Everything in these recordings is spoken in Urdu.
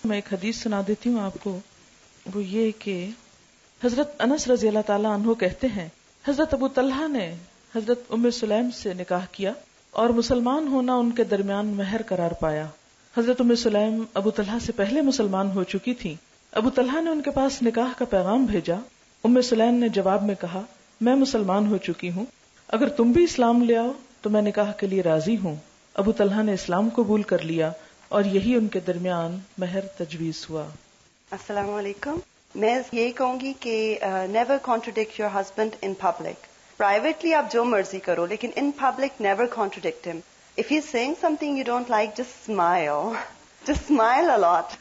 میں ایک حدیث سنا دیتی ہوں آپ کو. وہ یہ کہ حضرت انس رضی اللہ تعالیٰ عنہ کہتے ہیں حضرت ابو طلحہ نے حضرت ام سلیم سے نکاح کیا اور مسلمان ہونا ان کے درمیان مہر قرار پایا. حضرت ام سلیم ابو طلحہ سے پہلے مسلمان ہو چکی تھی. ابو طلحہ نے ان کے پاس نکاح کا پیغام بھیجا. ام سلیم نے جواب میں کہا میں مسلمان ہو چکی ہوں, اگر تم بھی اسلام لے آؤ تو میں نکاح کے لیے راضی ہوں. ابو طلحہ نے اسلام قبول کر لیا اور یہی ان کے درمیان مہر تجویز ہوا. السلام علیکم. میں یہی کہوں گی کہ never contradict your husband in public. Privately آپ جو مرضی کرو لیکن in public never contradict him. If he is seeing something you don't like just smile a lot.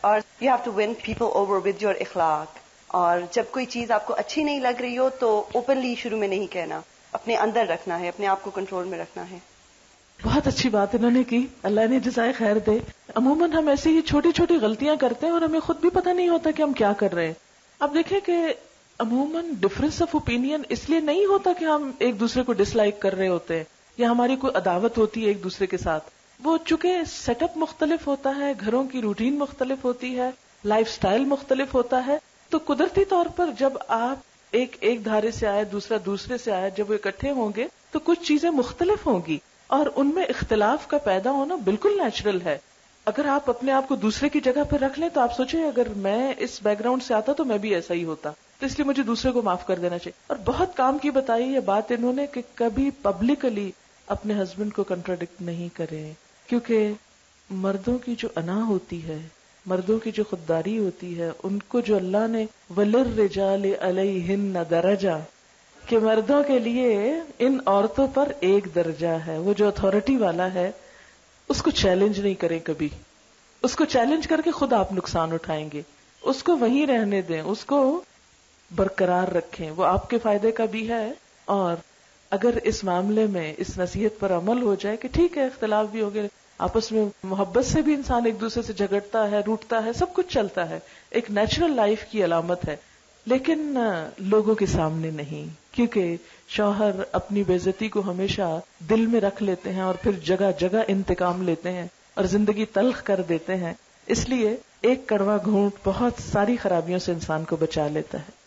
اور you have to win people over with your اخلاق. اور جب کوئی چیز آپ کو اچھی نہیں لگ رہی ہو تو اوپنلی شروع میں نہیں کہنا, اپنے اندر رکھنا ہے, اپنے آپ کو کنٹرول میں رکھنا ہے. بہت اچھی بات انہوں نے کی, اللہ نے جزائے خیر دے. عموماً ہم ایسی ہی چھوٹی چھوٹی غلطیاں کرتے ہیں اور ہمیں خود بھی پتہ نہیں ہوتا کہ ہم کیا کر رہے ہیں. اب دیکھیں کہ عموماً ڈفرینس آف اوپینین اس لیے نہیں ہوتا کہ ہم ایک دوسرے کو ڈس لائک کر رہے ہوتے ہیں یا ہماری کوئی عداوت ہوتی ہے ایک دوسرے کے ساتھ. وہ چونکہ سیٹ اپ مختلف ہوتا ہے, گھروں کی روٹین مختلف ہوتی ہے, لائف سٹائل مختلف ہوتا ہے, تو قدرتی طور پر جب آپ ایک دھارے سے آئے دوسرا دوسرے سے آئے, جب وہ اکٹھے ہوں گے تو کچھ چیزیں مختلف ہوں گی اور ان میں اختلاف کا پیدا ہونا بالکل نیچرل ہے. اگر آپ اپنے آپ کو دوسرے کی جگہ پہ رکھ لیں تو آپ سوچیں اگر میں اس بیک گراؤنڈ سے آتا تو میں بھی ایسا ہی ہوتا, تو اس لیے مجھے دوسرے کو معاف کر دینا چاہیے. اور بہت کام کی بتائی یہ بات انہوں نے کہ کبھی پبلکلی اپنے ہسبینڈ کو کنٹراڈکٹ نہیں کریں, کیونکہ مردوں کی جو انا ہوتی ہے, مردوں کی جو خودداری ہوتی ہے, ان کو جو اللہ نے وَلِلرِّجَالِ عَلَيْهِنَّ دَرَجَةٌ کہ مردوں کے لیے ان عورتوں پر ایک درجہ ہے, وہ جو اتھارٹی والا ہے اس کو چیلنج نہیں کریں کبھی. اس کو چیلنج کر کے خود آپ نقصان اٹھائیں گے. اس کو وہیں رہنے دیں, اس کو برقرار رکھیں, وہ آپ کے فائدے کا بھی ہے. اور اگر اس معاملے میں اس نصیحت پر عمل ہو جائے کہ ٹھیک ہے اختلاف بھی ہوگے, آپس میں محبت سے بھی انسان ایک دوسرے سے جھگڑتا ہے, روٹتا ہے, سب کچھ چلتا ہے, ایک نیچرل لائف کی علامت ہے, لیکن لوگوں کے سامنے نہیں, کیونکہ شوہر اپنی بے عزتی کو ہمیشہ دل میں رکھ لیتے ہیں اور پھر جگہ جگہ انتقام لیتے ہیں اور زندگی تلخ کر دیتے ہیں. اس لیے ایک کڑوا گھونٹ بہت ساری خرابیوں سے انسان کو بچا لیتا ہے.